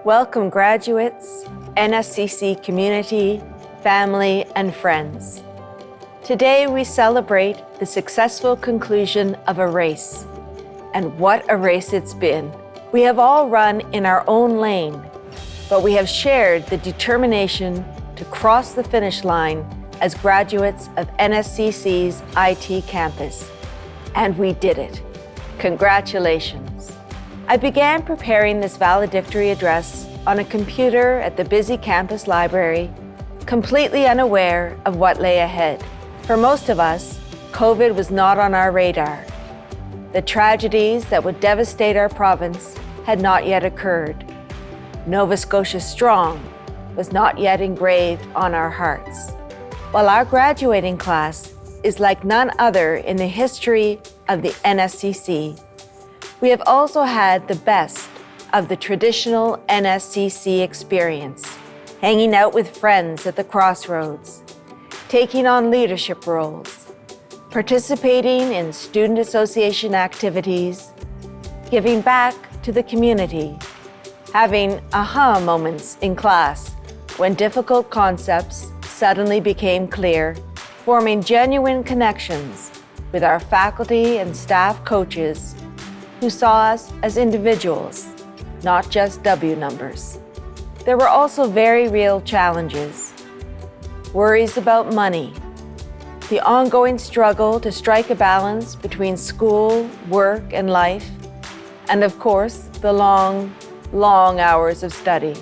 Welcome graduates, NSCC community, family, and friends. Today we celebrate the successful conclusion of a race. And what a race it's been. We have all run in our own lane, but we have shared the determination to cross the finish line as graduates of NSCC's IT campus. And we did it. Congratulations. I began preparing this valedictory address on a computer at the busy campus library, completely unaware of what lay ahead. For most of us, COVID was not on our radar. The tragedies that would devastate our province had not yet occurred. Nova Scotia Strong was not yet engraved on our hearts. While our graduating class is like none other in the history of the NSCC, we have also had the best of the traditional NSCC experience, hanging out with friends at the crossroads, taking on leadership roles, participating in student association activities, giving back to the community, having aha moments in class when difficult concepts suddenly became clear, forming genuine connections with our faculty and staff coaches who saw us as individuals, not just W numbers. There were also very real challenges. Worries about money, the ongoing struggle to strike a balance between school, work, and life, and of course, the long hours of study.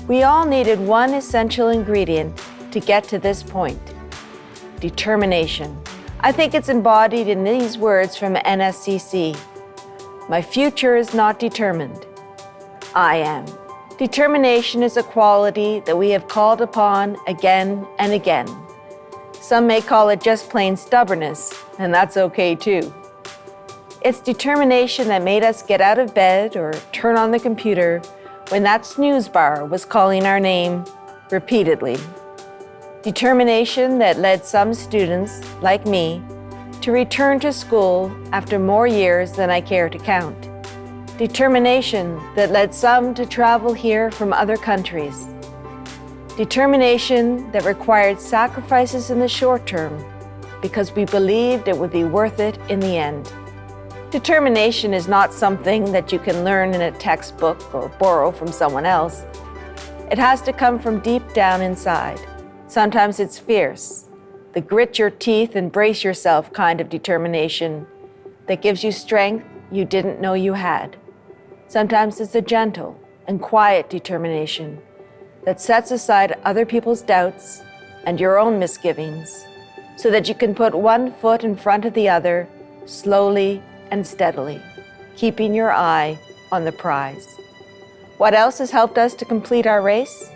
We all needed one essential ingredient to get to this point: determination. I think it's embodied in these words from NSCC. My future is not determined. I am. Determination is a quality that we have called upon again and again. Some may call it just plain stubbornness, and that's okay too. It's determination that made us get out of bed or turn on the computer when that snooze bar was calling our name repeatedly. Determination that led some students, like me, to return to school after more years than I care to count. Determination that led some to travel here from other countries. Determination that required sacrifices in the short term because we believed it would be worth it in the end. Determination is not something that you can learn in a textbook or borrow from someone else. It has to come from deep down inside. Sometimes it's fierce, the grit your teeth and brace yourself kind of determination that gives you strength you didn't know you had. Sometimes it's a gentle and quiet determination that sets aside other people's doubts and your own misgivings so that you can put one foot in front of the other slowly and steadily, keeping your eye on the prize. What else has helped us to complete our race?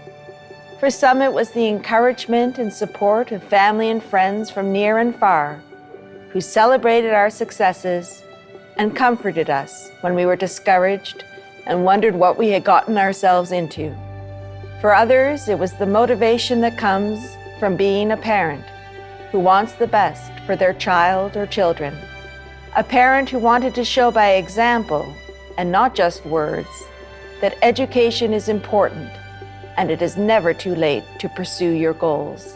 For some, it was the encouragement and support of family and friends from near and far who celebrated our successes and comforted us when we were discouraged and wondered what we had gotten ourselves into. For others, it was the motivation that comes from being a parent who wants the best for their child or children. A parent who wanted to show by example, and not just words, that education is important and it is never too late to pursue your goals.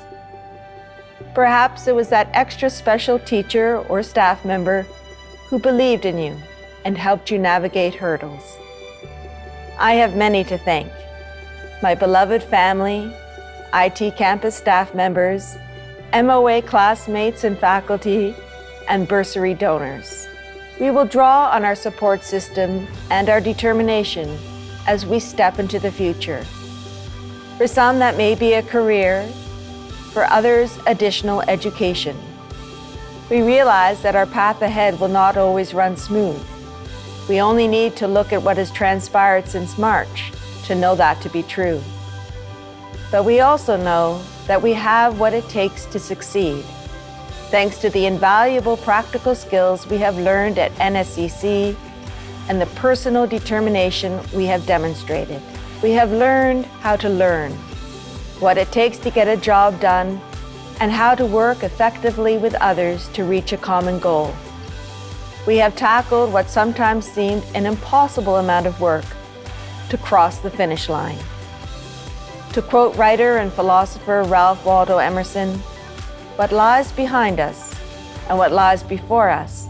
Perhaps it was that extra special teacher or staff member who believed in you and helped you navigate hurdles. I have many to thank. My beloved family, IT campus staff members, MOA classmates and faculty, and bursary donors. We will draw on our support system and our determination as we step into the future. For some, that may be a career. For others, additional education. We realize that our path ahead will not always run smooth. We only need to look at what has transpired since March to know that to be true. But we also know that we have what it takes to succeed, thanks to the invaluable practical skills we have learned at NSCC and the personal determination we have demonstrated. We have learned how to learn, what it takes to get a job done, and how to work effectively with others to reach a common goal. We have tackled what sometimes seemed an impossible amount of work to cross the finish line. To quote writer and philosopher Ralph Waldo Emerson, "What lies behind us and what lies before us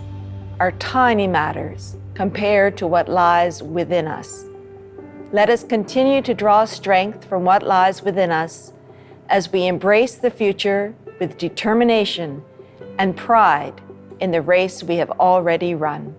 are tiny matters compared to what lies within us." Let us continue to draw strength from what lies within us as we embrace the future with determination and pride in the race we have already run.